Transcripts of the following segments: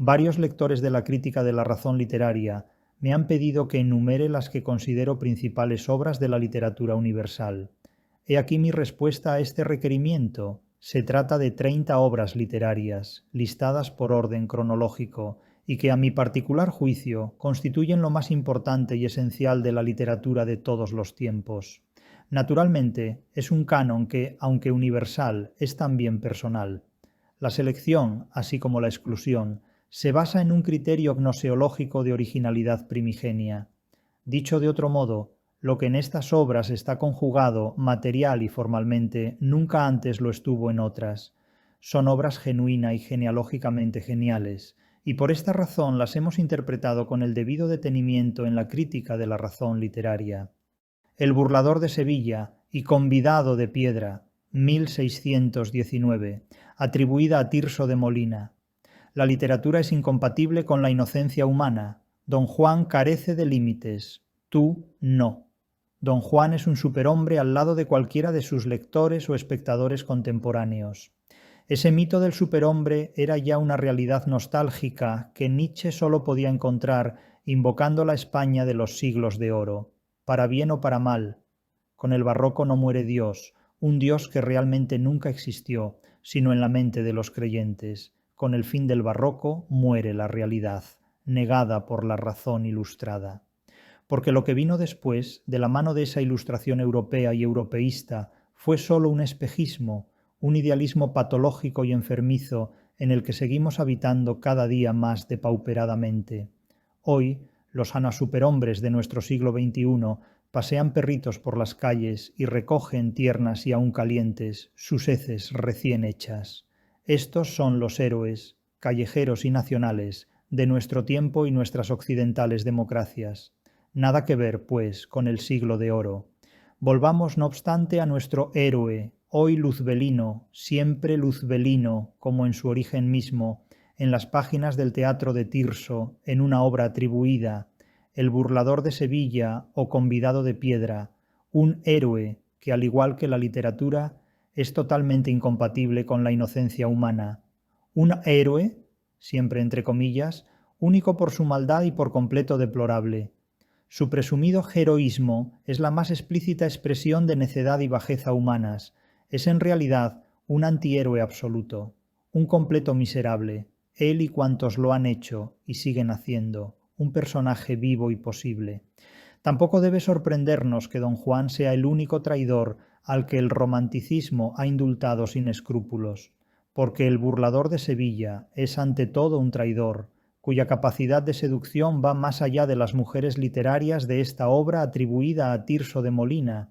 Varios lectores de la crítica de la razón literaria me han pedido que enumere las que considero principales obras de la literatura universal. He aquí mi respuesta a este requerimiento. Se trata de 30 obras literarias, listadas por orden cronológico, y que a mi particular juicio constituyen lo más importante y esencial de la literatura de todos los tiempos. Naturalmente, es un canon que, aunque universal, es también personal. La selección, así como la exclusión, se basa en un criterio gnoseológico de originalidad primigenia. Dicho de otro modo, lo que en estas obras está conjugado material y formalmente nunca antes lo estuvo en otras. Son obras genuina y genealógicamente geniales, y por esta razón las hemos interpretado con el debido detenimiento en la crítica de la razón literaria. El burlador de Sevilla y Convidado de Piedra, 1619, atribuida a Tirso de Molina. La literatura es incompatible con la inocencia humana. Don Juan carece de límites, tú no. Don Juan es un superhombre al lado de cualquiera de sus lectores o espectadores contemporáneos. Ese mito del superhombre era ya una realidad nostálgica que Nietzsche solo podía encontrar invocando la España de los siglos de oro, para bien o para mal. Con el barroco no muere Dios, un Dios que realmente nunca existió, sino en la mente de los creyentes. Con el fin del barroco muere la realidad, negada por la razón ilustrada. Porque lo que vino después, de la mano de esa ilustración europea y europeísta, fue sólo un espejismo, un idealismo patológico y enfermizo en el que seguimos habitando cada día más depauperadamente. Hoy, los anasuperhombres de nuestro siglo XXI pasean perritos por las calles y recogen tiernas y aún calientes sus heces recién hechas. Estos son los héroes, callejeros y nacionales, de nuestro tiempo y nuestras occidentales democracias. Nada que ver, pues, con el siglo de oro. Volvamos, no obstante, a nuestro héroe, hoy luzbelino, siempre luzbelino, como en su origen mismo, en las páginas del teatro de Tirso, en una obra atribuida, El burlador de Sevilla o Convidado de Piedra, un héroe que, al igual que la literatura, es totalmente incompatible con la inocencia humana. Un héroe, siempre entre comillas, único por su maldad y por completo deplorable. Su presumido heroísmo es la más explícita expresión de necedad y bajeza humanas. Es en realidad un antihéroe absoluto, un completo miserable, él y cuantos lo han hecho y siguen haciendo, un personaje vivo y posible. Tampoco debe sorprendernos que don Juan sea el único traidor al que el romanticismo ha indultado sin escrúpulos, porque el burlador de Sevilla es ante todo un traidor, cuya capacidad de seducción va más allá de las mujeres literarias de esta obra atribuida a Tirso de Molina.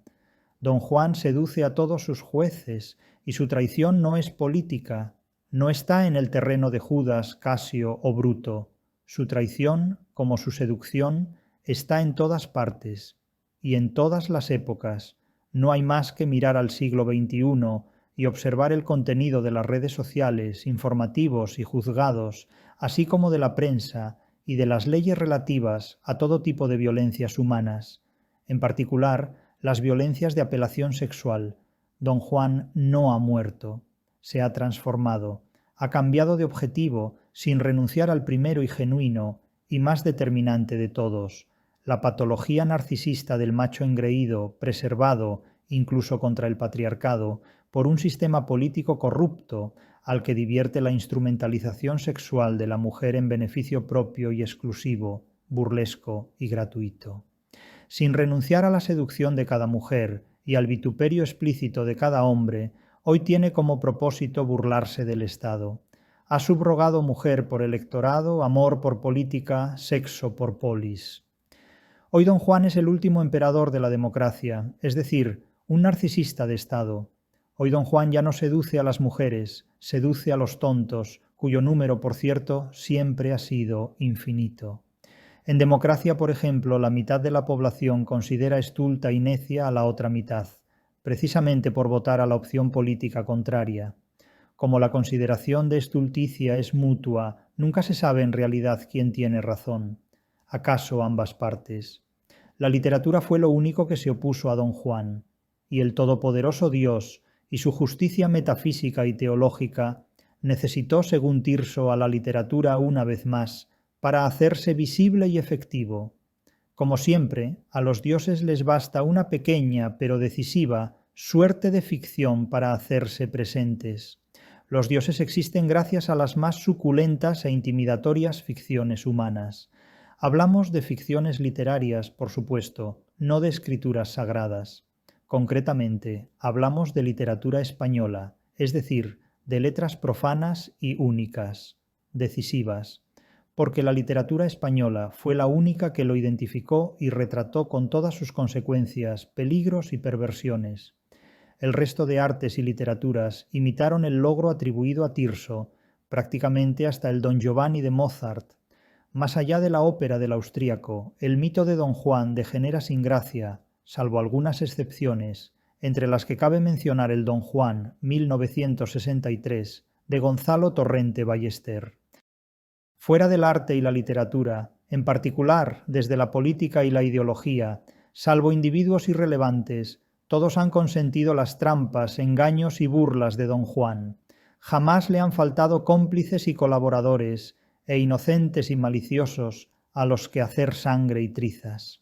Don Juan seduce a todos sus jueces, y su traición no es política, no está en el terreno de Judas, Casio o Bruto. Su traición, como su seducción, está en todas partes y en todas las épocas. No hay más que mirar al siglo XXI y observar el contenido de las redes sociales, informativos y juzgados, así como de la prensa y de las leyes relativas a todo tipo de violencias humanas, en particular las violencias de apelación sexual. Don Juan no ha muerto, se ha transformado, ha cambiado de objetivo sin renunciar al primero y genuino y más determinante de todos, la patología narcisista del macho engreído, preservado, incluso contra el patriarcado, por un sistema político corrupto al que divierte la instrumentalización sexual de la mujer en beneficio propio y exclusivo, burlesco y gratuito. Sin renunciar a la seducción de cada mujer y al vituperio explícito de cada hombre, hoy tiene como propósito burlarse del Estado. Ha subrogado mujer por electorado, amor por política, sexo por polis. Hoy don Juan es el último emperador de la democracia, es decir, un narcisista de Estado. Hoy don Juan ya no seduce a las mujeres, seduce a los tontos, cuyo número, por cierto, siempre ha sido infinito. En democracia, por ejemplo, la mitad de la población considera estulta y necia a la otra mitad, precisamente por votar a la opción política contraria. Como la consideración de estulticia es mutua, nunca se sabe en realidad quién tiene razón. ¿Acaso ambas partes? La literatura fue lo único que se opuso a don Juan, y el todopoderoso Dios y su justicia metafísica y teológica necesitó, según Tirso, a la literatura una vez más, para hacerse visible y efectivo. Como siempre, a los dioses les basta una pequeña pero decisiva suerte de ficción para hacerse presentes. Los dioses existen gracias a las más suculentas e intimidatorias ficciones humanas. Hablamos de ficciones literarias, por supuesto, no de escrituras sagradas. Concretamente, hablamos de literatura española, es decir, de letras profanas y únicas, decisivas, porque la literatura española fue la única que lo identificó y retrató con todas sus consecuencias, peligros y perversiones. El resto de artes y literaturas imitaron el logro atribuido a Tirso, prácticamente hasta el Don Giovanni de Mozart. Más allá de la ópera del austríaco, el mito de Don Juan degenera sin gracia, salvo algunas excepciones, entre las que cabe mencionar el Don Juan, 1963, de Gonzalo Torrente Ballester. Fuera del arte y la literatura, en particular desde la política y la ideología, salvo individuos irrelevantes, todos han consentido las trampas, engaños y burlas de Don Juan. Jamás le han faltado cómplices y colaboradores, e inocentes y maliciosos, a los que hacer sangre y trizas.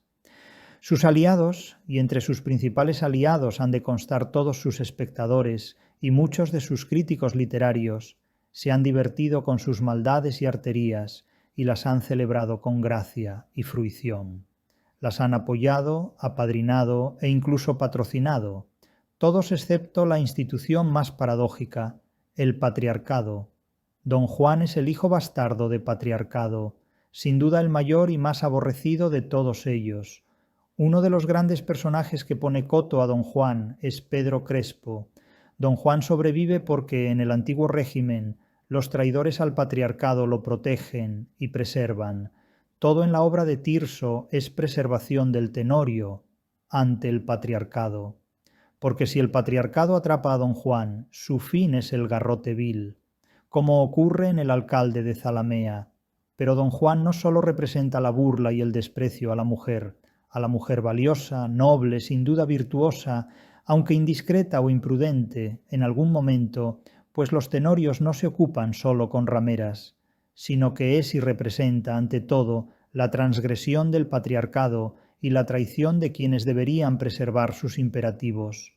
Sus aliados, y entre sus principales aliados han de constar todos sus espectadores y muchos de sus críticos literarios, se han divertido con sus maldades y arterías y las han celebrado con gracia y fruición. Las han apoyado, apadrinado e incluso patrocinado, todos excepto la institución más paradójica, el patriarcado. Don Juan es el hijo bastardo de patriarcado, sin duda el mayor y más aborrecido de todos ellos. Uno de los grandes personajes que pone coto a Don Juan es Pedro Crespo. Don Juan sobrevive porque en el antiguo régimen los traidores al patriarcado lo protegen y preservan. Todo en la obra de Tirso es preservación del tenorio ante el patriarcado. Porque si el patriarcado atrapa a Don Juan, su fin es el garrote vil, como ocurre en el alcalde de Zalamea. Pero Don Juan no solo representa la burla y el desprecio a la mujer valiosa, noble, sin duda virtuosa, aunque indiscreta o imprudente en algún momento, pues los tenorios no se ocupan solo con rameras, sino que es y representa ante todo la transgresión del patriarcado y la traición de quienes deberían preservar sus imperativos.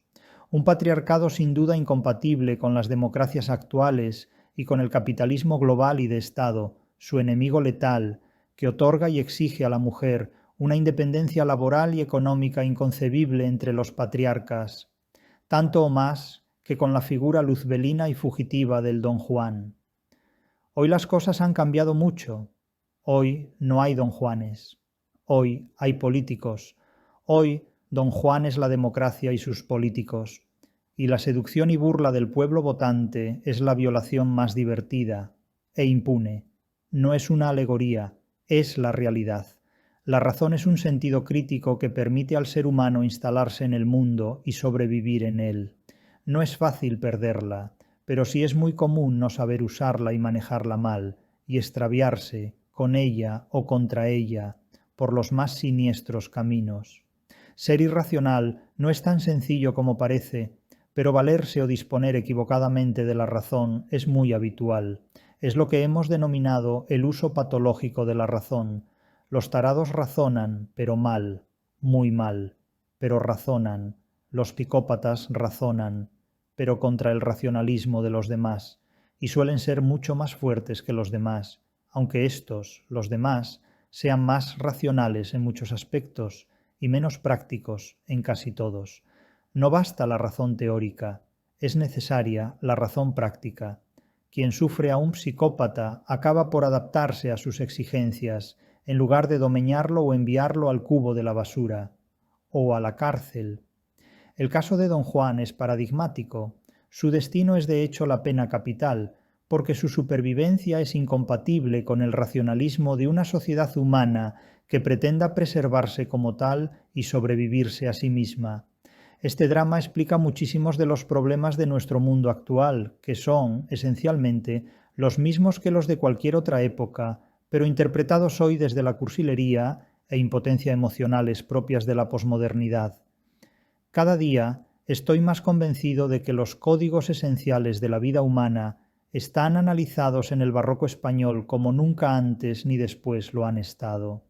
Un patriarcado sin duda incompatible con las democracias actuales y con el capitalismo global y de Estado, su enemigo letal, que otorga y exige a la mujer una independencia laboral y económica inconcebible entre los patriarcas, tanto o más que con la figura luzbelina y fugitiva del Don Juan. Hoy las cosas han cambiado mucho. Hoy no hay Don Juanes. Hoy hay políticos. Hoy Don Juan es la democracia y sus políticos. Y la seducción y burla del pueblo votante es la violación más divertida e impune. No es una alegoría, es la realidad. La razón es un sentido crítico que permite al ser humano instalarse en el mundo y sobrevivir en él. No es fácil perderla, pero sí es muy común no saber usarla y manejarla mal, y extraviarse, con ella o contra ella, por los más siniestros caminos. Ser irracional no es tan sencillo como parece, pero valerse o disponer equivocadamente de la razón es muy habitual. Es lo que hemos denominado el uso patológico de la razón. Los tarados razonan, pero mal, muy mal, pero razonan. Los psicópatas razonan, pero contra el racionalismo de los demás, y suelen ser mucho más fuertes que los demás, aunque estos, los demás, sean más racionales en muchos aspectos y menos prácticos en casi todos. No basta la razón teórica, es necesaria la razón práctica. Quien sufre a un psicópata acaba por adaptarse a sus exigencias, en lugar de domeñarlo o enviarlo al cubo de la basura, o a la cárcel. El caso de Don Juan es paradigmático. Su destino es de hecho la pena capital, porque su supervivencia es incompatible con el racionalismo de una sociedad humana que pretenda preservarse como tal y sobrevivirse a sí misma. Este drama explica muchísimos de los problemas de nuestro mundo actual, que son, esencialmente, los mismos que los de cualquier otra época, pero interpretados hoy desde la cursilería e impotencia emocionales propias de la posmodernidad. Cada día estoy más convencido de que los códigos esenciales de la vida humana están analizados en el barroco español como nunca antes ni después lo han estado.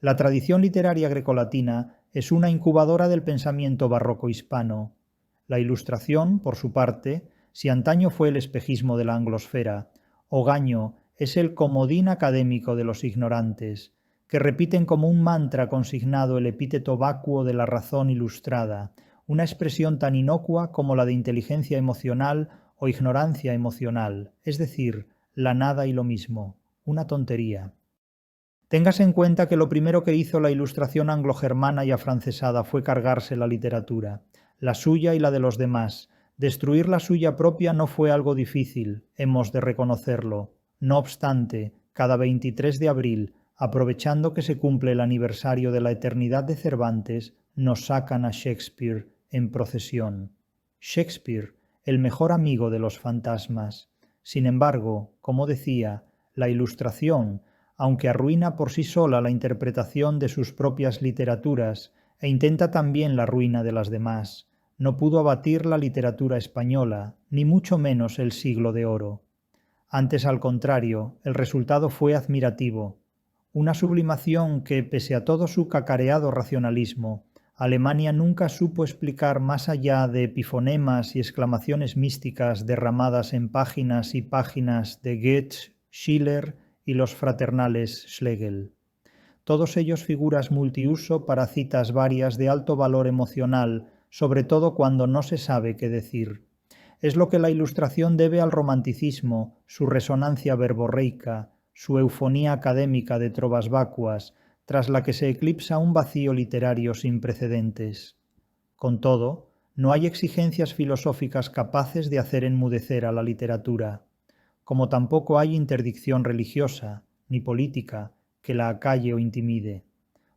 La tradición literaria grecolatina es una incubadora del pensamiento barroco hispano. La Ilustración, por su parte, si antaño fue el espejismo de la anglosfera, hogaño es el comodín académico de los ignorantes, que repiten como un mantra consignado el epíteto vacuo de la razón ilustrada, una expresión tan inocua como la de inteligencia emocional o ignorancia emocional, es decir, la nada y lo mismo, una tontería. Téngase en cuenta que lo primero que hizo la Ilustración anglo-germana y afrancesada fue cargarse la literatura, la suya y la de los demás. Destruir la suya propia no fue algo difícil, hemos de reconocerlo. No obstante, cada 23 de abril, aprovechando que se cumple el aniversario de la eternidad de Cervantes, nos sacan a Shakespeare en procesión. Shakespeare, el mejor amigo de los fantasmas. Sin embargo, como decía, la Ilustración, aunque arruina por sí sola la interpretación de sus propias literaturas e intenta también la ruina de las demás, no pudo abatir la literatura española, ni mucho menos el Siglo de Oro. Antes, al contrario, el resultado fue admirativo. Una sublimación que, pese a todo su cacareado racionalismo, Alemania nunca supo explicar más allá de epifonemas y exclamaciones místicas derramadas en páginas y páginas de Goethe, Schiller y los fraternales Schlegel. Todos ellos figuras multiuso para citas varias de alto valor emocional, sobre todo cuando no se sabe qué decir. Es lo que la Ilustración debe al romanticismo, su resonancia verborreica, su eufonía académica de trovas vacuas, tras la que se eclipsa un vacío literario sin precedentes. Con todo, no hay exigencias filosóficas capaces de hacer enmudecer a la literatura, como tampoco hay interdicción religiosa, ni política, que la acalle o intimide.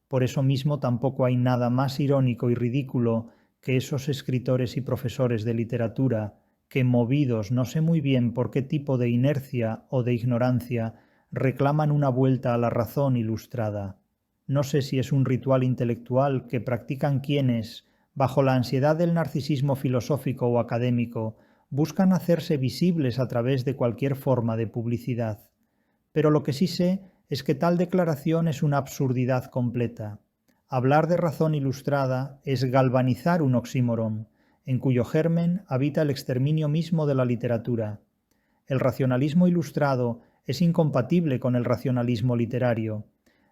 Por eso mismo tampoco hay nada más irónico y ridículo que esos escritores y profesores de literatura que, movidos no sé muy bien por qué tipo de inercia o de ignorancia, reclaman una vuelta a la razón ilustrada. No sé si es un ritual intelectual que practican quienes, bajo la ansiedad del narcisismo filosófico o académico, buscan hacerse visibles a través de cualquier forma de publicidad. Pero lo que sí sé es que tal declaración es una absurdidad completa. Hablar de razón ilustrada es galvanizar un oxímoron, en cuyo germen habita el exterminio mismo de la literatura. El racionalismo ilustrado es incompatible con el racionalismo literario.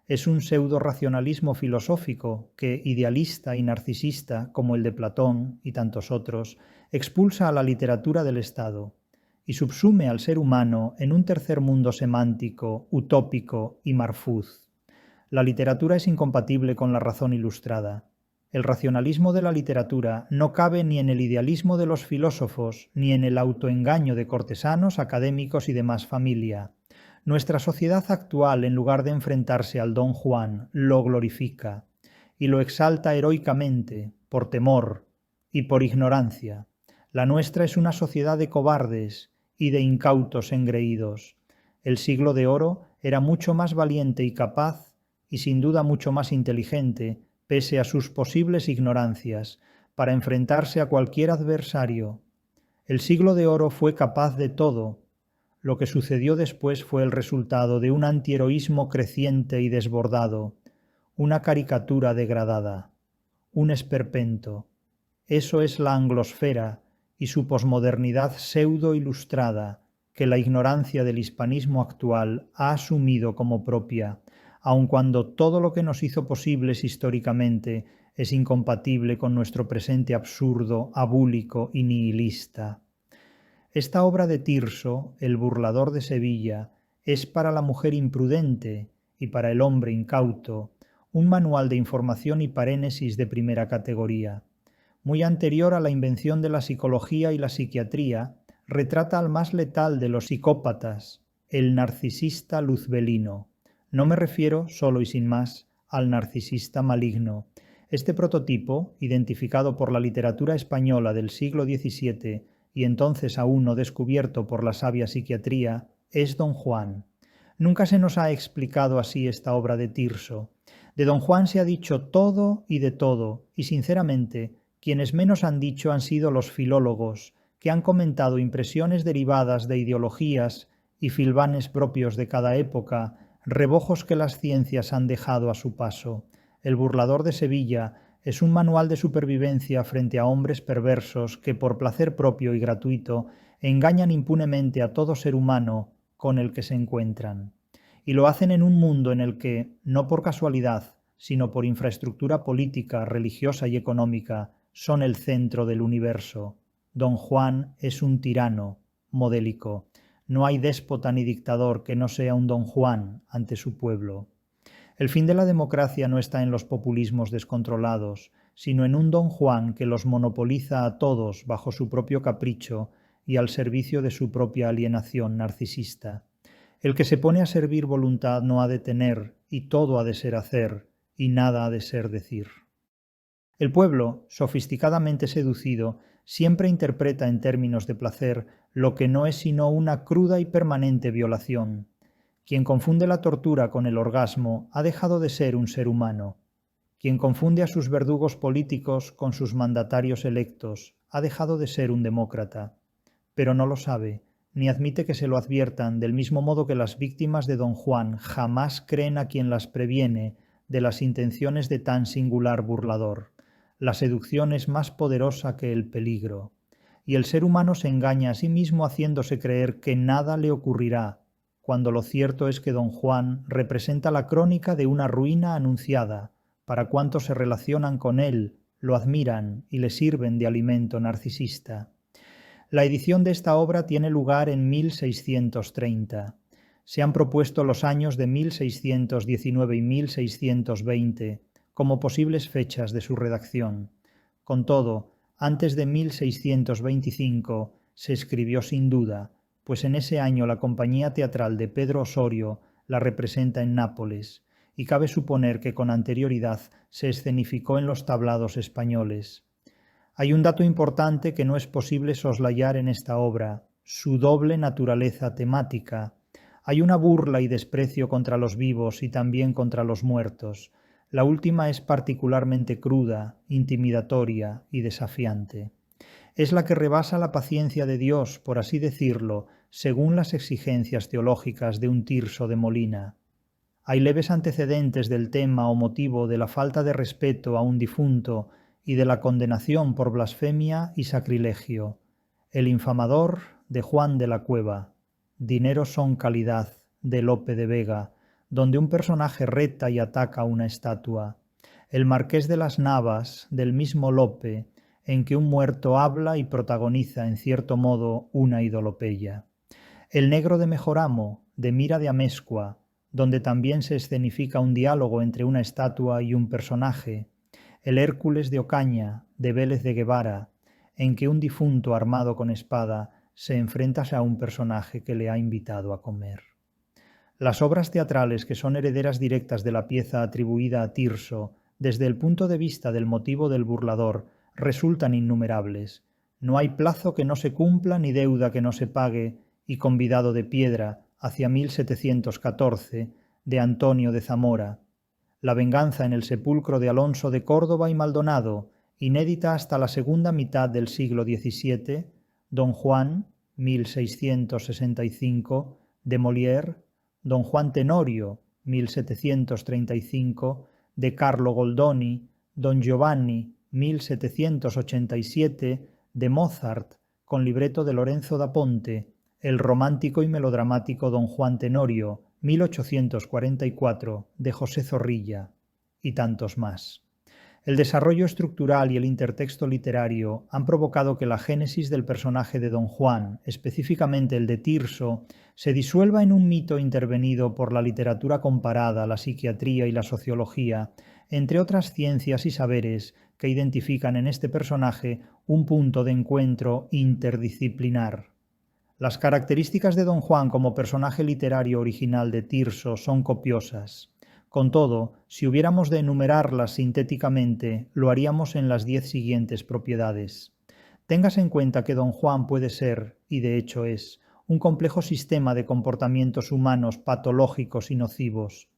Es un pseudo-racionalismo filosófico que, idealista y narcisista, como el de Platón y tantos otros, expulsa a la literatura del Estado y subsume al ser humano en un tercer mundo semántico, utópico y marfuz. La literatura es incompatible con la razón ilustrada. El racionalismo de la literatura no cabe ni en el idealismo de los filósofos, ni en el autoengaño de cortesanos, académicos y demás familia. Nuestra sociedad actual, en lugar de enfrentarse al Don Juan, lo glorifica y lo exalta heroicamente, por temor y por ignorancia. La nuestra es una sociedad de cobardes y de incautos engreídos. El Siglo de Oro era mucho más valiente y capaz, y sin duda mucho más inteligente, pese a sus posibles ignorancias, para enfrentarse a cualquier adversario. El Siglo de Oro fue capaz de todo. Lo que sucedió después fue el resultado de un antiheroísmo creciente y desbordado, una caricatura degradada, un esperpento. Eso es la anglosfera y su posmodernidad pseudo-ilustrada, que la ignorancia del hispanismo actual ha asumido como propia, aun cuando todo lo que nos hizo posibles históricamente es incompatible con nuestro presente absurdo, abúlico y nihilista. Esta obra de Tirso, el burlador de Sevilla, es para la mujer imprudente y para el hombre incauto un manual de información y parénesis de primera categoría. Muy anterior a la invención de la psicología y la psiquiatría, retrata al más letal de los psicópatas, el narcisista luzbelino. No me refiero, solo y sin más, al narcisista maligno. Este prototipo, identificado por la literatura española del siglo XVII y entonces aún no descubierto por la sabia psiquiatría, es Don Juan. Nunca se nos ha explicado así esta obra de Tirso. De Don Juan se ha dicho todo y de todo, y sinceramente, quienes menos han dicho han sido los filólogos, que han comentado impresiones derivadas de ideologías y filbanes propios de cada época, rebojos que las ciencias han dejado a su paso. El burlador de Sevilla es un manual de supervivencia frente a hombres perversos que, por placer propio y gratuito, engañan impunemente a todo ser humano con el que se encuentran. Y lo hacen en un mundo en el que, no por casualidad, sino por infraestructura política, religiosa y económica, son el centro del universo. Don Juan es un tirano modélico. No hay déspota ni dictador que no sea un Don Juan ante su pueblo. El fin de la democracia no está en los populismos descontrolados, sino en un Don Juan que los monopoliza a todos bajo su propio capricho y al servicio de su propia alienación narcisista. El que se pone a servir voluntad no ha de tener, y todo ha de ser hacer, y nada ha de ser decir. El pueblo, sofisticadamente seducido, siempre interpreta en términos de placer lo que no es sino una cruda y permanente violación. Quien confunde la tortura con el orgasmo ha dejado de ser un ser humano. Quien confunde a sus verdugos políticos con sus mandatarios electos ha dejado de ser un demócrata. Pero no lo sabe, ni admite que se lo adviertan, del mismo modo que las víctimas de Don Juan jamás creen a quien las previene de las intenciones de tan singular burlador. La seducción es más poderosa que el peligro, y el ser humano se engaña a sí mismo haciéndose creer que nada le ocurrirá, cuando lo cierto es que Don Juan representa la crónica de una ruina anunciada, para cuantos se relacionan con él, lo admiran y le sirven de alimento narcisista. La edición de esta obra tiene lugar en 1630. Se han propuesto los años de 1619 y 1620 como posibles fechas de su redacción. Con todo, antes de 1625 se escribió sin duda, pues en ese año la compañía teatral de Pedro Osorio la representa en Nápoles, y cabe suponer que con anterioridad se escenificó en los tablados españoles. Hay un dato importante que no es posible soslayar en esta obra, su doble naturaleza temática. Hay una burla y desprecio contra los vivos y también contra los muertos. La última es particularmente cruda, intimidatoria y desafiante. Es la que rebasa la paciencia de Dios, por así decirlo, según las exigencias teológicas de un Tirso de Molina. Hay leves antecedentes del tema o motivo de la falta de respeto a un difunto y de la condenación por blasfemia y sacrilegio. El infamador, de Juan de la Cueva. Dinero son calidad, de Lope de Vega, donde un personaje reta y ataca una estatua. El Marqués de las Navas, del mismo Lope, en que un muerto habla y protagoniza en cierto modo una idolopeya. El Negro de Mejoramo, de Mira de Amezcua, donde también se escenifica un diálogo entre una estatua y un personaje. El Hércules de Ocaña, de Vélez de Guevara, en que un difunto armado con espada se enfrenta a un personaje que le ha invitado a comer. Las obras teatrales que son herederas directas de la pieza atribuida a Tirso, desde el punto de vista del motivo del burlador, resultan innumerables. No hay plazo que no se cumpla ni deuda que no se pague, y convidado de piedra, hacia 1714, de Antonio de Zamora. La venganza en el sepulcro de Alonso de Córdoba y Maldonado, inédita hasta la segunda mitad del siglo XVII, Don Juan, 1665, de Molière, Don Juan Tenorio, 1735, de Carlo Goldoni, Don Giovanni, 1787, de Mozart, con libreto de Lorenzo da Ponte, el romántico y melodramático Don Juan Tenorio, 1844, de José Zorrilla, y tantos más. El desarrollo estructural y el intertexto literario han provocado que la génesis del personaje de Don Juan, específicamente el de Tirso, se disuelva en un mito intervenido por la literatura comparada, la psiquiatría y la sociología, entre otras ciencias y saberes que identifican en este personaje un punto de encuentro interdisciplinar. Las características de Don Juan como personaje literario original de Tirso son copiosas. Con todo, si hubiéramos de enumerarlas sintéticamente, lo haríamos en las 10 siguientes propiedades. Téngase en cuenta que Don Juan puede ser, y de hecho es, un complejo sistema de comportamientos humanos patológicos y nocivos.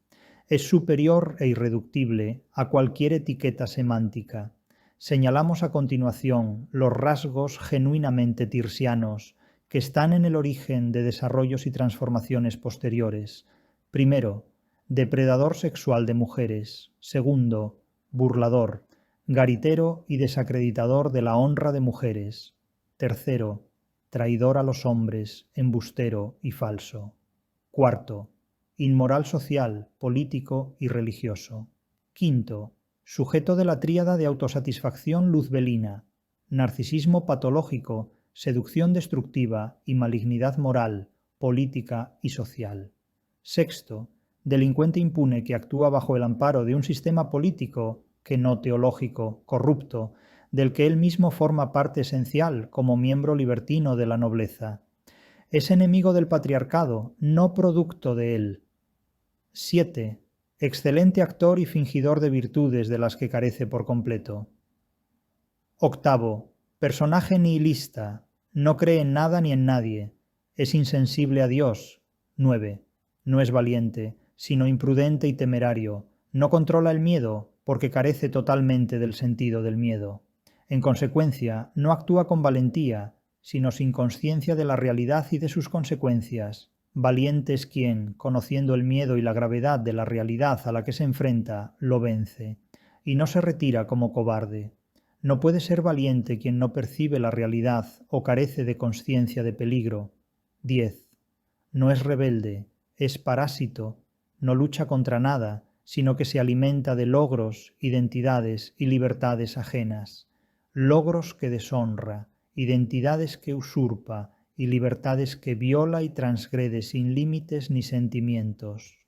Es superior e irreductible a cualquier etiqueta semántica. señalamos a continuación los rasgos genuinamente tirsianos que están en el origen de desarrollos y transformaciones posteriores. Primero, depredador sexual de mujeres. Segundo, burlador, garitero y desacreditador de la honra de mujeres. Tercero, traidor a los hombres, embustero y falso. Cuarto, inmoral social, político y religioso. Quinto, sujeto de la tríada de autosatisfacción luzbelina, narcisismo patológico, seducción destructiva y malignidad moral, política y social. Sexto, delincuente impune que actúa bajo el amparo de un sistema político, que no teológico, corrupto, del que él mismo forma parte esencial como miembro libertino de la nobleza. Es enemigo del patriarcado, no producto de él. 7. Excelente actor y fingidor de virtudes de las que carece por completo. Octavo, personaje nihilista, no cree en nada ni en nadie, es insensible a Dios. 9. No es valiente, sino imprudente y temerario, no controla el miedo porque carece totalmente del sentido del miedo. En consecuencia, no actúa con valentía, sino sin consciencia de la realidad y de sus consecuencias. Valiente es quien, conociendo el miedo y la gravedad de la realidad a la que se enfrenta, lo vence, y no se retira como cobarde. No puede ser valiente quien no percibe la realidad o carece de consciencia de peligro. 10. No es rebelde, es parásito, no lucha contra nada, sino que se alimenta de logros, identidades y libertades ajenas. Logros que deshonra, identidades que usurpa y libertades que viola y transgrede sin límites ni sentimientos.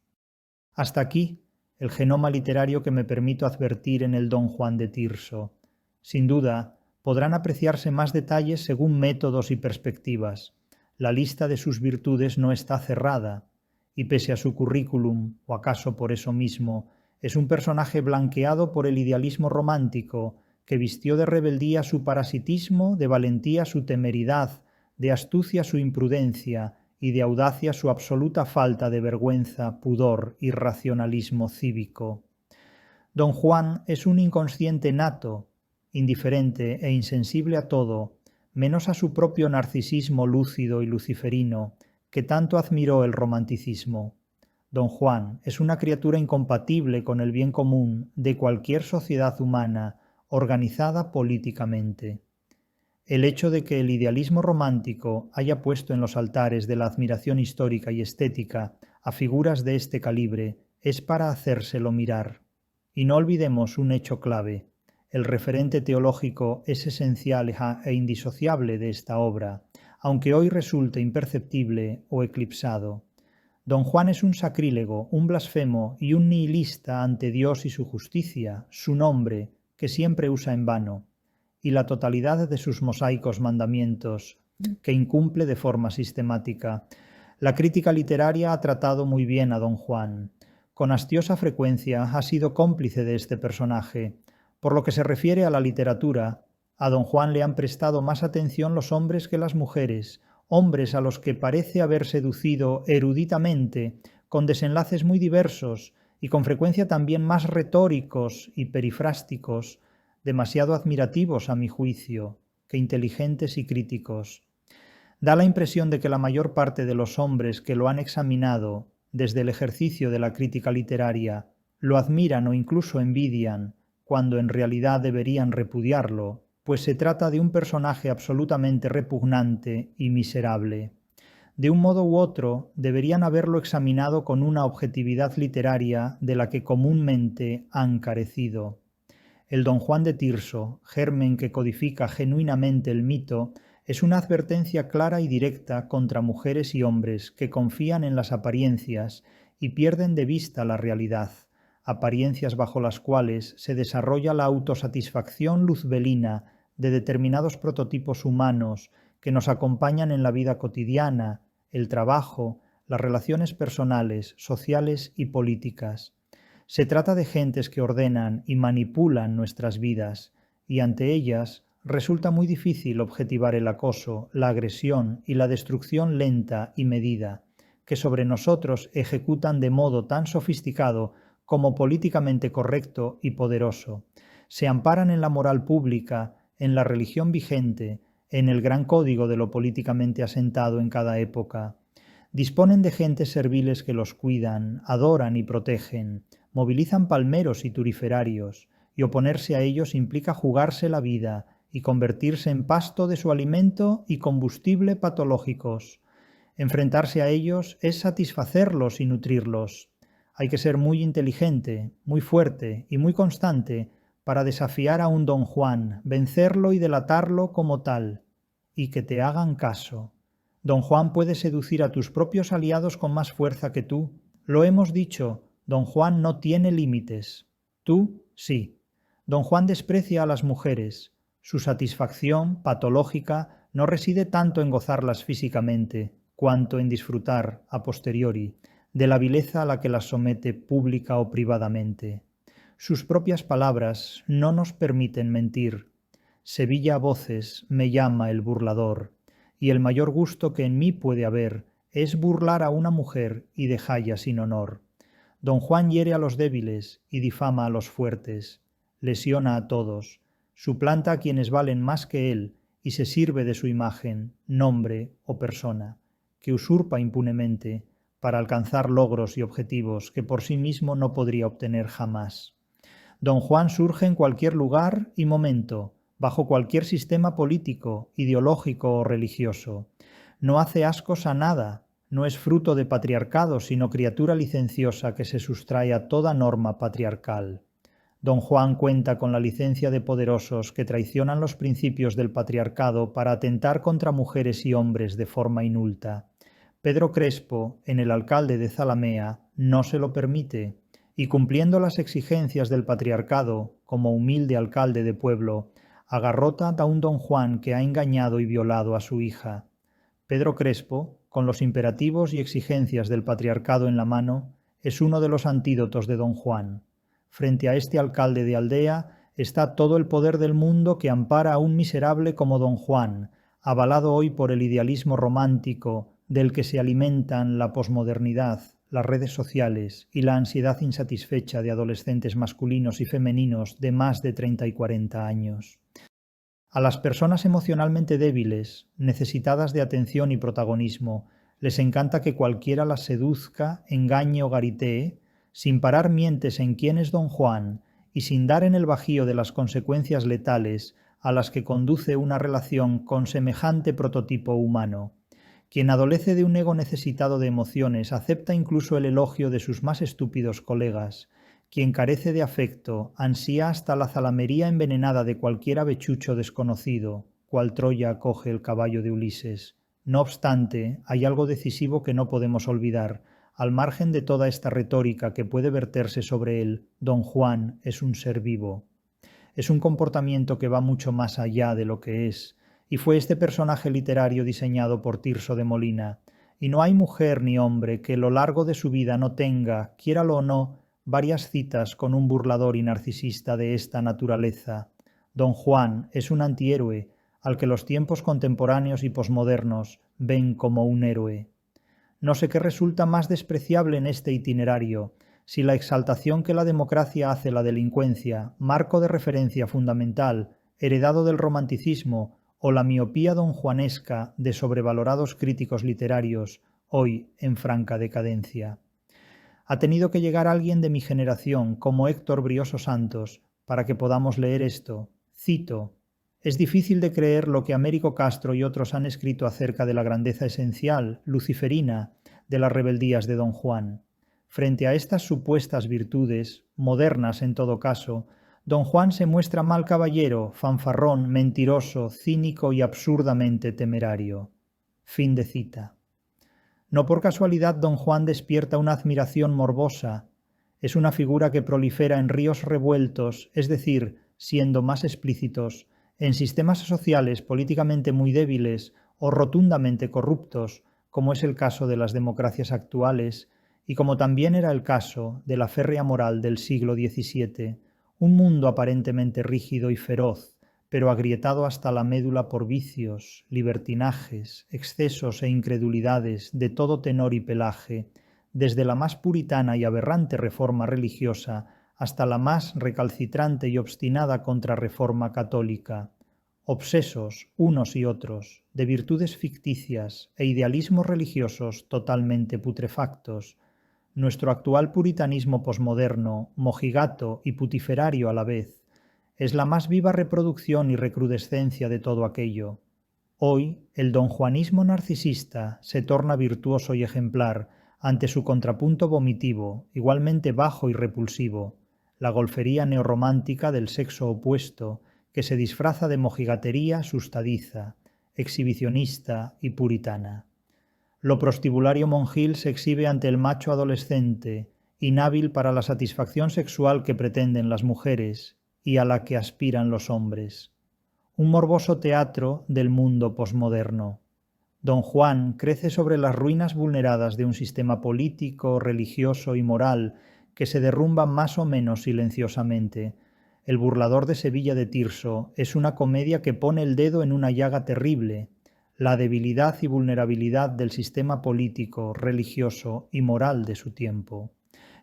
Hasta aquí el genoma literario que me permito advertir en el Don Juan de Tirso. Sin duda, podrán apreciarse más detalles según métodos y perspectivas. La lista de sus virtudes no está cerrada, y pese a su currículum, o acaso por eso mismo, es un personaje blanqueado por el idealismo romántico, que vistió de rebeldía su parasitismo, de valentía su temeridad, de astucia su imprudencia y de audacia su absoluta falta de vergüenza, pudor y racionalismo cívico. Don Juan es un inconsciente nato, indiferente e insensible a todo, menos a su propio narcisismo lúcido y luciferino, que tanto admiró el romanticismo. Don Juan es una criatura incompatible con el bien común de cualquier sociedad humana organizada políticamente. El hecho de que el idealismo romántico haya puesto en los altares de la admiración histórica y estética a figuras de este calibre es para hacérselo mirar. Y no olvidemos un hecho clave. El referente teológico es esencial e indisociable de esta obra, aunque hoy resulte imperceptible o eclipsado. Don Juan es un sacrílego, un blasfemo y un nihilista ante Dios y su justicia, su nombre, que siempre usa en vano, y la totalidad de sus mosaicos mandamientos, que incumple de forma sistemática. La crítica literaria ha tratado muy bien a Don Juan. Con hastiosa frecuencia ha sido cómplice de este personaje. Por lo que se refiere a la literatura, a Don Juan le han prestado más atención los hombres que las mujeres, hombres a los que parece haber seducido eruditamente, con desenlaces muy diversos y con frecuencia también más retóricos y perifrásticos, demasiado admirativos a mi juicio, que inteligentes y críticos. Da la impresión de que la mayor parte de los hombres que lo han examinado desde el ejercicio de la crítica literaria lo admiran o incluso envidian, cuando en realidad deberían repudiarlo, pues se trata de un personaje absolutamente repugnante y miserable. De un modo u otro, deberían haberlo examinado con una objetividad literaria de la que comúnmente han carecido. El Don Juan de Tirso, germen que codifica genuinamente el mito, es una advertencia clara y directa contra mujeres y hombres que confían en las apariencias y pierden de vista la realidad, apariencias bajo las cuales se desarrolla la autosatisfacción luzbelina de determinados prototipos humanos que nos acompañan en la vida cotidiana, el trabajo, las relaciones personales, sociales y políticas. Se trata de gentes que ordenan y manipulan nuestras vidas, y ante ellas resulta muy difícil objetivar el acoso, la agresión y la destrucción lenta y medida, que sobre nosotros ejecutan de modo tan sofisticado como políticamente correcto y poderoso. Se amparan en la moral pública, en la religión vigente, en el gran código de lo políticamente asentado en cada época. Disponen de gentes serviles que los cuidan, adoran y protegen, movilizan palmeros y turiferarios, y oponerse a ellos implica jugarse la vida y convertirse en pasto de su alimento y combustible patológicos. Enfrentarse a ellos es satisfacerlos y nutrirlos. Hay que ser muy inteligente, muy fuerte y muy constante para desafiar a un Don Juan, vencerlo y delatarlo como tal, y que te hagan caso. Don Juan puede seducir a tus propios aliados con más fuerza que tú. Lo hemos dicho, Don Juan no tiene límites. Tú, sí. Don Juan desprecia a las mujeres. Su satisfacción, patológica, no reside tanto en gozarlas físicamente, cuanto en disfrutar, a posteriori, de la vileza a la que las somete pública o privadamente. Sus propias palabras no nos permiten mentir. Sevilla a voces me llama el burlador, y el mayor gusto que en mí puede haber es burlar a una mujer y dejalla sin honor. Don Juan hiere a los débiles y difama a los fuertes, lesiona a todos, suplanta a quienes valen más que él y se sirve de su imagen, nombre o persona, que usurpa impunemente para alcanzar logros y objetivos que por sí mismo no podría obtener jamás. Don Juan surge en cualquier lugar y momento, bajo cualquier sistema político, ideológico o religioso. No hace ascos a nada, no es fruto de patriarcado, sino criatura licenciosa que se sustrae a toda norma patriarcal. Don Juan cuenta con la licencia de poderosos que traicionan los principios del patriarcado para atentar contra mujeres y hombres de forma inulta. Pedro Crespo, en El alcalde de Zalamea, no se lo permite, y cumpliendo las exigencias del patriarcado, como humilde alcalde de pueblo, agarrota a un Don Juan que ha engañado y violado a su hija. Pedro Crespo, con los imperativos y exigencias del patriarcado en la mano, es uno de los antídotos de Don Juan. Frente a este alcalde de aldea está todo el poder del mundo que ampara a un miserable como Don Juan, avalado hoy por el idealismo romántico del que se alimentan la posmodernidad, las redes sociales y la ansiedad insatisfecha de adolescentes masculinos y femeninos de más de 30 y 40 años. A las personas emocionalmente débiles, necesitadas de atención y protagonismo, les encanta que cualquiera las seduzca, engañe o garitee, sin parar mientes en quién es Don Juan y sin dar en el bajío de las consecuencias letales a las que conduce una relación con semejante prototipo humano. Quien adolece de un ego necesitado de emociones acepta incluso el elogio de sus más estúpidos colegas. Quien carece de afecto ansía hasta la zalamería envenenada de cualquier avechucho desconocido, cual Troya acoge el caballo de Ulises. No obstante, hay algo decisivo que no podemos olvidar. Al margen de toda esta retórica que puede verterse sobre él, Don Juan es un ser vivo. Es un comportamiento que va mucho más allá de lo que es, y fue este personaje literario diseñado por Tirso de Molina, y no hay mujer ni hombre que a lo largo de su vida no tenga, quiéralo o no, varias citas con un burlador y narcisista de esta naturaleza. Don Juan es un antihéroe, al que los tiempos contemporáneos y posmodernos ven como un héroe. No sé qué resulta más despreciable en este itinerario, si la exaltación que la democracia hace la delincuencia, marco de referencia fundamental, heredado del romanticismo, o la miopía donjuanesca de sobrevalorados críticos literarios, hoy en franca decadencia. Ha tenido que llegar alguien de mi generación, como Héctor Brioso Santos, para que podamos leer esto. Cito: es difícil de creer lo que Américo Castro y otros han escrito acerca de la grandeza esencial, luciferina, de las rebeldías de Don Juan. Frente a estas supuestas virtudes, modernas en todo caso, Don Juan se muestra mal caballero, fanfarrón, mentiroso, cínico y absurdamente temerario. Fin de cita. No por casualidad Don Juan despierta una admiración morbosa. Es una figura que prolifera en ríos revueltos, es decir, siendo más explícitos, en sistemas sociales políticamente muy débiles o rotundamente corruptos, como es el caso de las democracias actuales, y como también era el caso de la férrea moral del siglo XVII, un mundo aparentemente rígido y feroz, pero agrietado hasta la médula por vicios, libertinajes, excesos e incredulidades de todo tenor y pelaje, desde la más puritana y aberrante reforma religiosa hasta la más recalcitrante y obstinada contrarreforma católica, obsesos, unos y otros, de virtudes ficticias e idealismos religiosos totalmente putrefactos, nuestro actual puritanismo posmoderno, mojigato y putiferario a la vez, es la más viva reproducción y recrudescencia de todo aquello. Hoy, el donjuanismo narcisista se torna virtuoso y ejemplar ante su contrapunto vomitivo, igualmente bajo y repulsivo, la golfería neorromántica del sexo opuesto, que se disfraza de mojigatería asustadiza, exhibicionista y puritana. Lo prostibulario monjil se exhibe ante el macho adolescente, inhábil para la satisfacción sexual que pretenden las mujeres y a la que aspiran los hombres. Un morboso teatro del mundo posmoderno. Don Juan crece sobre las ruinas vulneradas de un sistema político, religioso y moral que se derrumba más o menos silenciosamente. El burlador de Sevilla de Tirso es una comedia que pone el dedo en una llaga terrible, la debilidad y vulnerabilidad del sistema político, religioso y moral de su tiempo.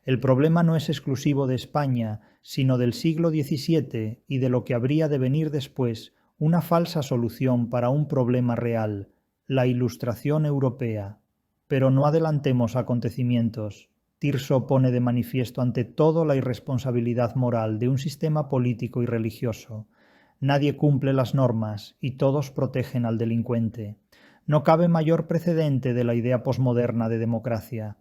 El problema no es exclusivo de España, sino del siglo XVII y de lo que habría de venir después, una falsa solución para un problema real, la Ilustración europea. Pero no adelantemos acontecimientos. Tirso pone de manifiesto ante todo la irresponsabilidad moral de un sistema político y religioso. Nadie cumple las normas y todos protegen al delincuente. No cabe mayor precedente de la idea posmoderna de democracia.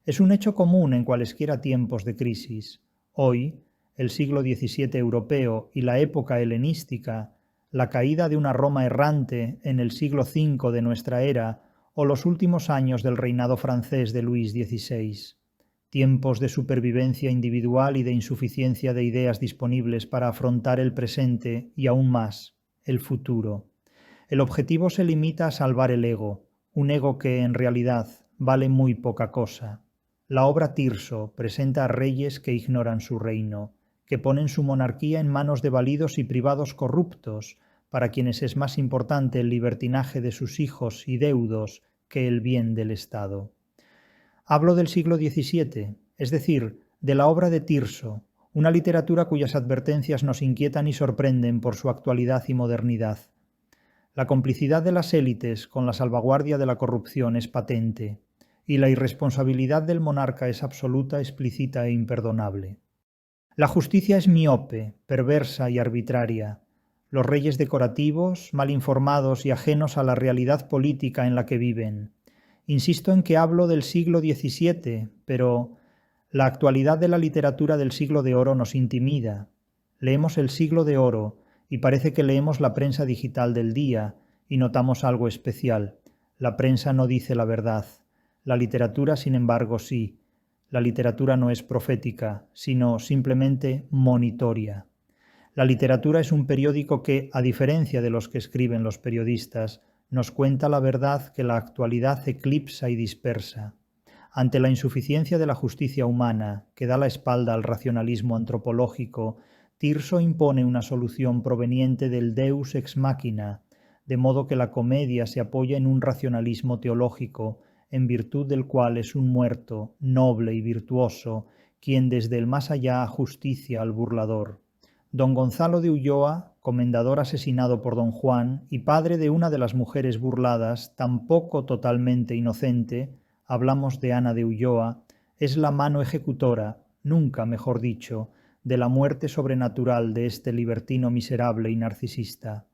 Es un hecho común en cualesquiera tiempos de crisis. Hoy, el siglo XVII europeo y la época helenística, la caída de una Roma errante en el siglo V de nuestra era o los últimos años del reinado francés de Luis XVI. Tiempos de supervivencia individual y de insuficiencia de ideas disponibles para afrontar el presente y aún más, el futuro. El objetivo se limita a salvar el ego, un ego que, en realidad, vale muy poca cosa. La obra Tirso presenta a reyes que ignoran su reino, que ponen su monarquía en manos de validos y privados corruptos, para quienes es más importante el libertinaje de sus hijos y deudos que el bien del Estado. Hablo del siglo XVII, es decir, de la obra de Tirso, una literatura cuyas advertencias nos inquietan y sorprenden por su actualidad y modernidad. La complicidad de las élites con la salvaguardia de la corrupción es patente, y la irresponsabilidad del monarca es absoluta, explícita e imperdonable. La justicia es miope, perversa y arbitraria. Los reyes decorativos, mal informados y ajenos a la realidad política en la que viven. Insisto en que hablo del siglo XVII, pero la actualidad de la literatura del siglo de oro nos intimida. Leemos el siglo de oro y parece que leemos la prensa digital del día y notamos algo especial. La prensa no dice la verdad. La literatura, sin embargo, sí. La literatura no es profética, sino simplemente monitoria. La literatura es un periódico que, a diferencia de los que escriben los periodistas, nos cuenta la verdad que la actualidad eclipsa y dispersa. Ante la insuficiencia de la justicia humana, que da la espalda al racionalismo antropológico, Tirso impone una solución proveniente del Deus ex machina, de modo que la comedia se apoya en un racionalismo teológico, en virtud del cual es un muerto, noble y virtuoso, quien desde el más allá ajusticia al burlador. Don Gonzalo de Ulloa, comendador asesinado por don Juan y padre de una de las mujeres burladas, tampoco totalmente inocente, hablamos de Ana de Ulloa, es la mano ejecutora, nunca mejor dicho, de la muerte sobrenatural de este libertino miserable y narcisista.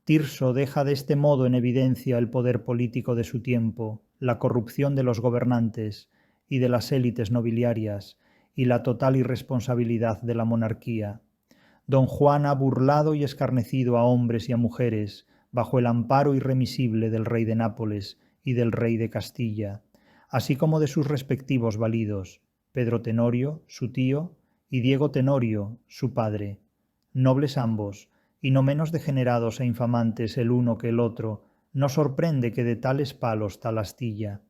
Tirso deja de este modo en evidencia el poder político de su tiempo, la corrupción de los gobernantes y de las élites nobiliarias, y la total irresponsabilidad de la monarquía. Don Juan ha burlado y escarnecido a hombres y a mujeres, bajo el amparo irremisible del rey de Nápoles y del rey de Castilla, así como de sus respectivos validos, Pedro Tenorio, su tío, y Diego Tenorio, su padre, nobles ambos, y no menos degenerados e infamantes el uno que el otro. No sorprende que de tales palos tal astilla.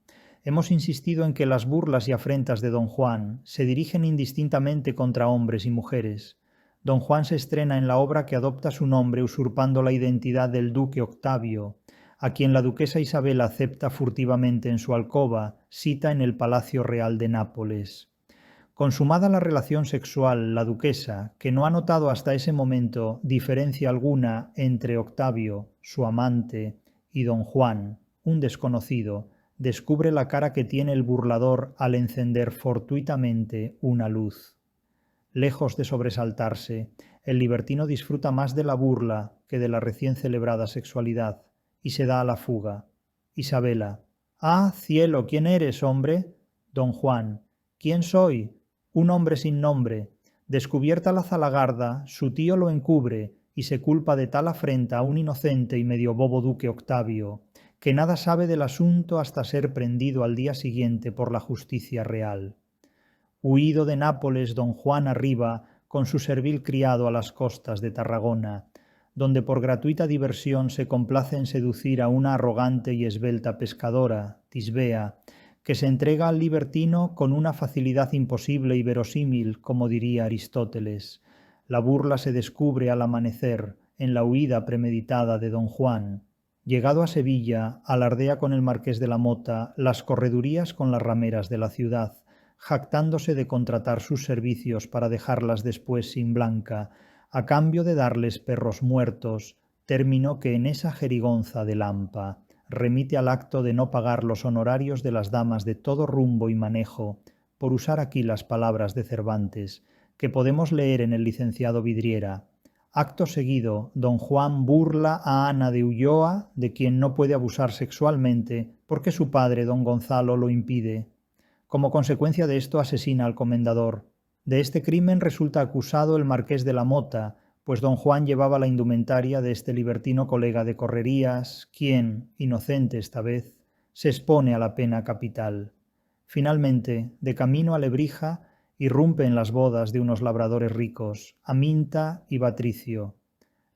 Hemos insistido en que las burlas y afrentas de don Juan se dirigen indistintamente contra hombres y mujeres. Don Juan se estrena en la obra que adopta su nombre usurpando la identidad del duque Octavio, a quien la duquesa Isabel acepta furtivamente en su alcoba, sita en el Palacio Real de Nápoles. Consumada la relación sexual, la duquesa, que no ha notado hasta ese momento diferencia alguna entre Octavio, su amante, y don Juan, un desconocido, descubre la cara que tiene el burlador al encender fortuitamente una luz. Lejos de sobresaltarse, el libertino disfruta más de la burla que de la recién celebrada sexualidad, y se da a la fuga. Isabela: «¡Ah, cielo! ¿Quién eres, hombre?» Don Juan: «¿Quién soy? Un hombre sin nombre. Descubierta la zalagarda, su tío lo encubre, y se culpa de tal afrenta a un inocente y medio bobo duque Octavio, que nada sabe del asunto hasta ser prendido al día siguiente por la justicia real. Huido de Nápoles, don Juan arriba con su servil criado a las costas de Tarragona, donde por gratuita diversión se complace en seducir a una arrogante y esbelta pescadora, Tisbea, que se entrega al libertino con una facilidad imposible y verosímil, como diría Aristóteles. La burla se descubre al amanecer, en la huida premeditada de don Juan. Llegado a Sevilla, alardea con el marqués de la Mota las corredurías con las rameras de la ciudad, jactándose de contratar sus servicios para dejarlas después sin blanca, a cambio de darles perros muertos, término que en esa jerigonza de Lampa remite al acto de no pagar los honorarios de las damas de todo rumbo y manejo, por usar aquí las palabras de Cervantes, que podemos leer en el licenciado Vidriera. Acto seguido, don Juan burla a Ana de Ulloa, de quien no puede abusar sexualmente, porque su padre, don Gonzalo, lo impide. Como consecuencia de esto asesina al comendador. De este crimen resulta acusado el marqués de la Mota, pues don Juan llevaba la indumentaria de este libertino colega de correrías, quien, inocente esta vez, se expone a la pena capital. Finalmente, de camino a Lebrija, irrumpe en las bodas de unos labradores ricos, Aminta y Patricio.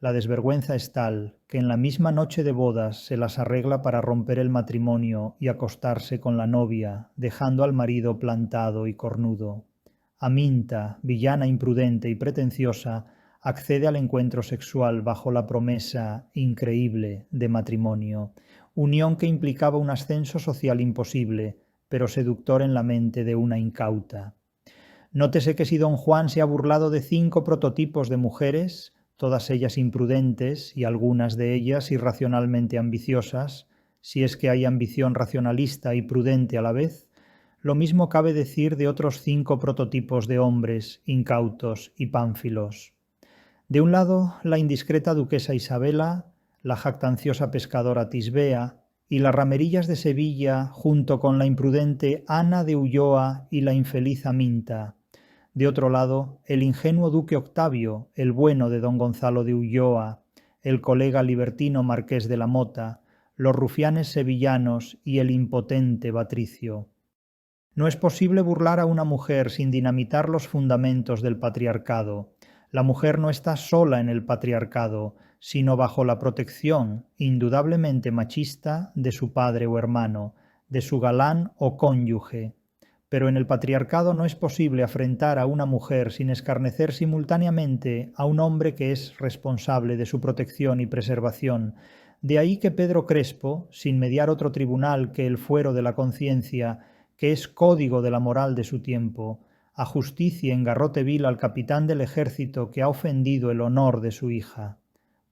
La desvergüenza es tal que en la misma noche de bodas se las arregla para romper el matrimonio y acostarse con la novia, dejando al marido plantado y cornudo. Aminta, villana imprudente y pretenciosa, accede al encuentro sexual bajo la promesa increíble de matrimonio, unión que implicaba un ascenso social imposible, pero seductor en la mente de una incauta. Nótese que si don Juan se ha burlado de 5 prototipos de mujeres, todas ellas imprudentes y algunas de ellas irracionalmente ambiciosas, si es que hay ambición racionalista y prudente a la vez, lo mismo cabe decir de otros 5 prototipos de hombres incautos y pánfilos. De un lado, la indiscreta duquesa Isabela, la jactanciosa pescadora Tisbea y las ramerillas de Sevilla junto con la imprudente Ana de Ulloa y la infeliz Aminta. De otro lado, el ingenuo duque Octavio, el bueno de don Gonzalo de Ulloa, el colega libertino marqués de la Mota, los rufianes sevillanos y el impotente Patricio. No es posible burlar a una mujer sin dinamitar los fundamentos del patriarcado. La mujer no está sola en el patriarcado, sino bajo la protección, indudablemente machista, de su padre o hermano, de su galán o cónyuge. Pero en el patriarcado no es posible afrentar a una mujer sin escarnecer simultáneamente a un hombre que es responsable de su protección y preservación. De ahí que Pedro Crespo, sin mediar otro tribunal que el fuero de la conciencia, que es código de la moral de su tiempo, ajusticie en garrote vil al capitán del ejército que ha ofendido el honor de su hija.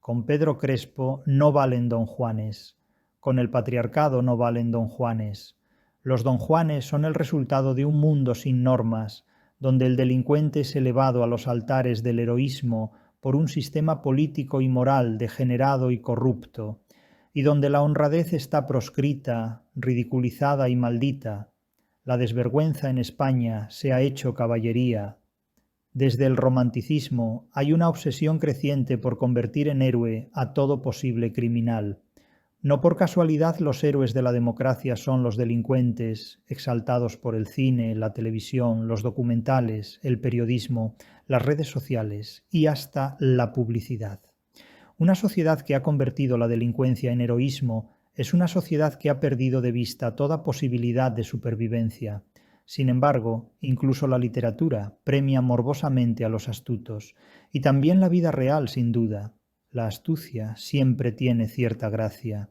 Con Pedro Crespo no valen don Juanes. Con el patriarcado no valen don Juanes. Los don Juanes son el resultado de un mundo sin normas, donde el delincuente es elevado a los altares del heroísmo por un sistema político y moral degenerado y corrupto, y donde la honradez está proscrita, ridiculizada y maldita. La desvergüenza en España se ha hecho caballería. Desde el romanticismo hay una obsesión creciente por convertir en héroe a todo posible criminal. No por casualidad los héroes de la democracia son los delincuentes, exaltados por el cine, la televisión, los documentales, el periodismo, las redes sociales y hasta la publicidad. Una sociedad que ha convertido la delincuencia en heroísmo es una sociedad que ha perdido de vista toda posibilidad de supervivencia. Sin embargo, incluso la literatura premia morbosamente a los astutos, y también la vida real, sin duda. La astucia siempre tiene cierta gracia.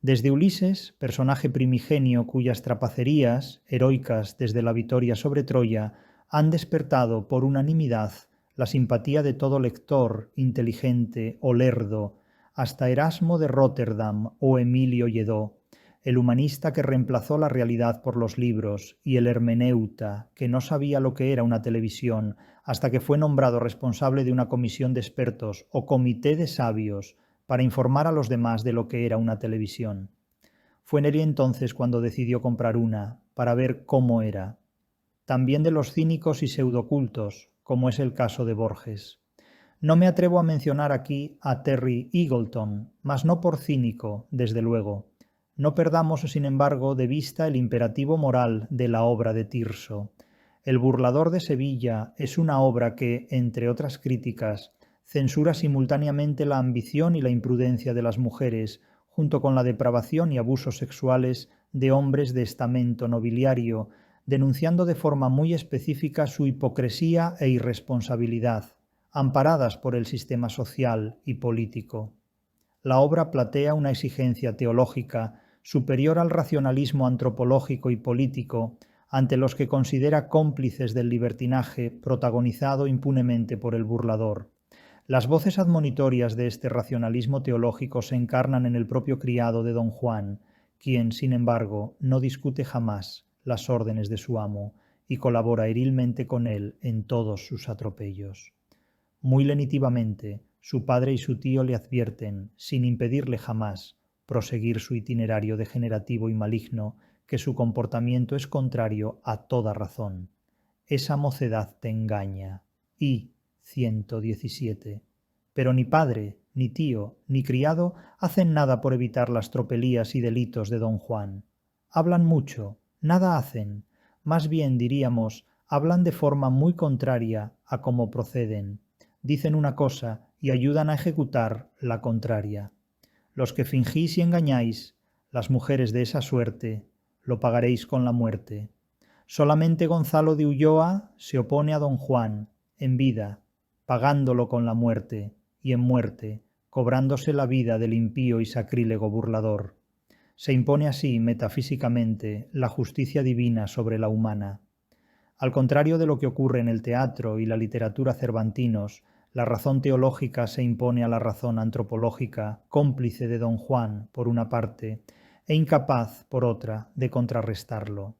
Desde Ulises, personaje primigenio cuyas trapacerías, heroicas desde la victoria sobre Troya, han despertado por unanimidad la simpatía de todo lector inteligente o lerdo, hasta Erasmo de Róterdam o Emilio Lledó, el humanista que reemplazó la realidad por los libros, y el hermeneuta que no sabía lo que era una televisión hasta que fue nombrado responsable de una comisión de expertos o comité de sabios para informar a los demás de lo que era una televisión. Fue Neri entonces cuando decidió comprar una, para ver cómo era. También de los cínicos y pseudocultos, como es el caso de Borges. No me atrevo a mencionar aquí a Terry Eagleton, mas no por cínico, desde luego. No perdamos, sin embargo, de vista el imperativo moral de la obra de Tirso. El burlador de Sevilla es una obra que, entre otras críticas, censura simultáneamente la ambición y la imprudencia de las mujeres, junto con la depravación y abusos sexuales de hombres de estamento nobiliario, denunciando de forma muy específica su hipocresía e irresponsabilidad, amparadas por el sistema social y político. La obra plantea una exigencia teológica superior al racionalismo antropológico y político, ante los que considera cómplices del libertinaje protagonizado impunemente por el burlador. Las voces admonitorias de este racionalismo teológico se encarnan en el propio criado de don Juan, quien, sin embargo, no discute jamás las órdenes de su amo y colabora erilmente con él en todos sus atropellos. Muy lenitivamente, su padre y su tío le advierten, sin impedirle jamás proseguir su itinerario degenerativo y maligno, que su comportamiento es contrario a toda razón. Esa mocedad te engaña. Y 117. Pero ni padre, ni tío, ni criado hacen nada por evitar las tropelías y delitos de don Juan. Hablan mucho, nada hacen, más bien diríamos, hablan de forma muy contraria a cómo proceden. Dicen una cosa y ayudan a ejecutar la contraria. Los que fingís y engañáis, las mujeres de esa suerte, lo pagaréis con la muerte. Solamente Gonzalo de Ulloa se opone a don Juan, en vida, pagándolo con la muerte, y en muerte, cobrándose la vida del impío y sacrílego burlador. Se impone así, metafísicamente, la justicia divina sobre la humana. Al contrario de lo que ocurre en el teatro y la literatura cervantinos, la razón teológica se impone a la razón antropológica, cómplice de don Juan, por una parte, e incapaz, por otra, de contrarrestarlo.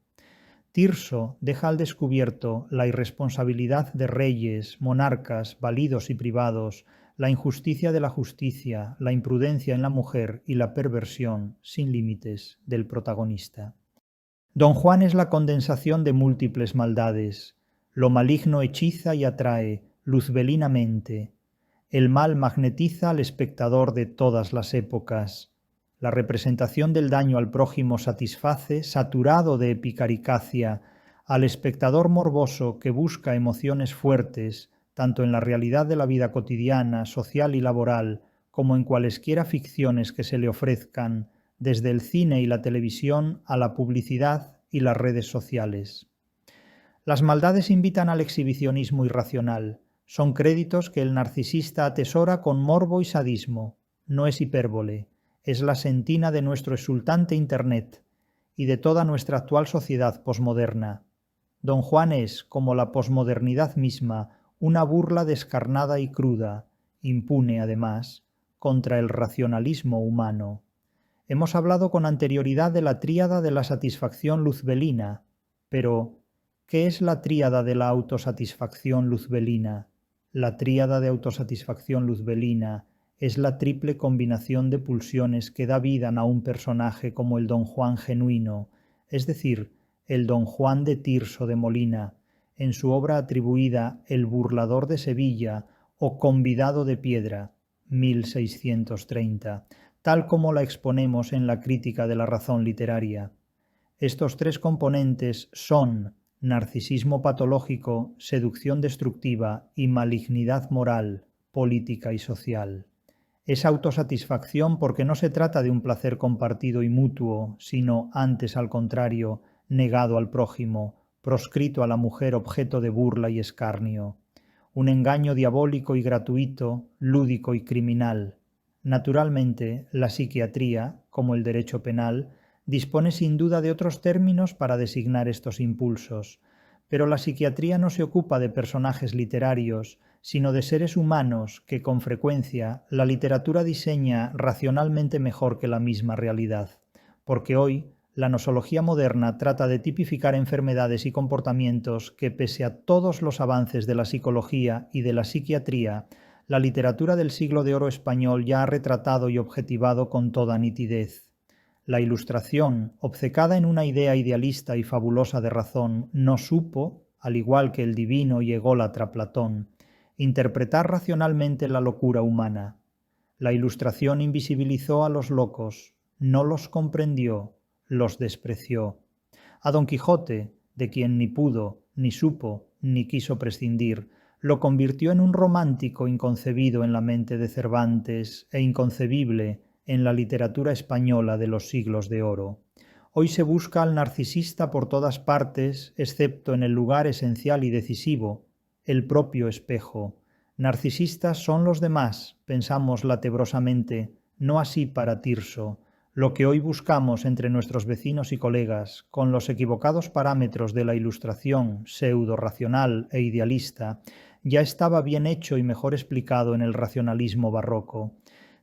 Tirso deja al descubierto la irresponsabilidad de reyes, monarcas, validos y privados, la injusticia de la justicia, la imprudencia en la mujer y la perversión, sin límites, del protagonista. Don Juan es la condensación de múltiples maldades. Lo maligno hechiza y atrae, luzbelinamente. El mal magnetiza al espectador de todas las épocas. La representación del daño al prójimo satisface, saturado de epicaricacia, al espectador morboso que busca emociones fuertes, tanto en la realidad de la vida cotidiana, social y laboral, como en cualesquiera ficciones que se le ofrezcan, desde el cine y la televisión a la publicidad y las redes sociales. Las maldades invitan al exhibicionismo irracional. Son créditos que el narcisista atesora con morbo y sadismo. No es hipérbole, es la sentina de nuestro exultante Internet y de toda nuestra actual sociedad posmoderna. Don Juan es, como la posmodernidad misma, una burla descarnada y cruda, impune además, contra el racionalismo humano. Hemos hablado con anterioridad de la tríada de la satisfacción luzbelina, pero ¿qué es la tríada de la autosatisfacción luzbelina? La tríada de autosatisfacción luzbelina es la triple combinación de pulsiones que da vida a un personaje como el don Juan genuino, es decir, el don Juan de Tirso de Molina, en su obra atribuida El burlador de Sevilla o Convidado de Piedra, 1630, tal como la exponemos en la Crítica de la Razón Literaria. Estos tres componentes son narcisismo patológico, seducción destructiva y malignidad moral, política y social. Es autosatisfacción porque no se trata de un placer compartido y mutuo, sino, antes al contrario, negado al prójimo, proscrito a la mujer objeto de burla y escarnio. Un engaño diabólico y gratuito, lúdico y criminal. Naturalmente, la psiquiatría, como el derecho penal, dispone sin duda de otros términos para designar estos impulsos, Pero la psiquiatría no se ocupa de personajes literarios, sino de seres humanos que, con frecuencia, la literatura diseña racionalmente mejor que la misma realidad, porque hoy la nosología moderna trata de tipificar enfermedades y comportamientos que, pese a todos los avances de la psicología y de la psiquiatría, la literatura del siglo de oro español ya ha retratado y objetivado con toda nitidez. La Ilustración, obcecada en una idea idealista y fabulosa de razón, no supo, al igual que el divino y ególatra Platón, interpretar racionalmente la locura humana. La Ilustración invisibilizó a los locos, no los comprendió, los despreció. A Don Quijote, de quien ni pudo, ni supo, ni quiso prescindir, lo convirtió en un romántico inconcebido en la mente de Cervantes e inconcebible en la literatura española de los siglos de oro. Hoy se busca al narcisista por todas partes, excepto en el lugar esencial y decisivo, el propio espejo. Narcisistas son los demás, pensamos latebrosamente, no así para Tirso. Lo que hoy buscamos entre nuestros vecinos y colegas, con los equivocados parámetros de la Ilustración pseudo-racional e idealista, ya estaba bien hecho y mejor explicado en el racionalismo barroco.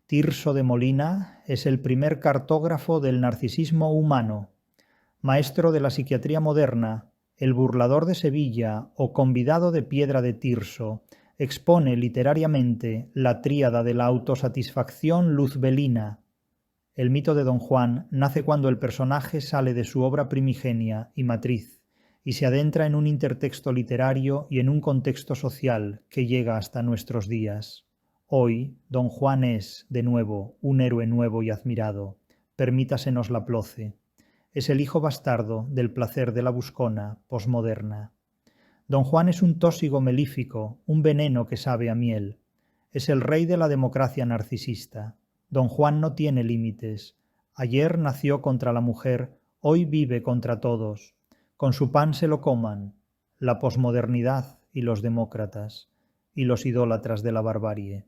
Tirso de Molina es el primer cartógrafo del narcisismo humano. Maestro de la psiquiatría moderna, el burlador de Sevilla o convidado de piedra de Tirso, expone literariamente la tríada de la autosatisfacción luzbelina. El mito de Don Juan nace cuando el personaje sale de su obra primigenia y matriz y se adentra en un intertexto literario y en un contexto social que llega hasta nuestros días. Hoy, Don Juan es, de nuevo, un héroe nuevo y admirado. Permítasenos la ploce. Es el hijo bastardo del placer de la buscona posmoderna. Don Juan es un tósigo melífico, un veneno que sabe a miel. Es el rey de la democracia narcisista. Don Juan no tiene límites. Ayer nació contra la mujer, hoy vive contra todos. Con su pan se lo coman, la posmodernidad y los demócratas, y los idólatras de la barbarie.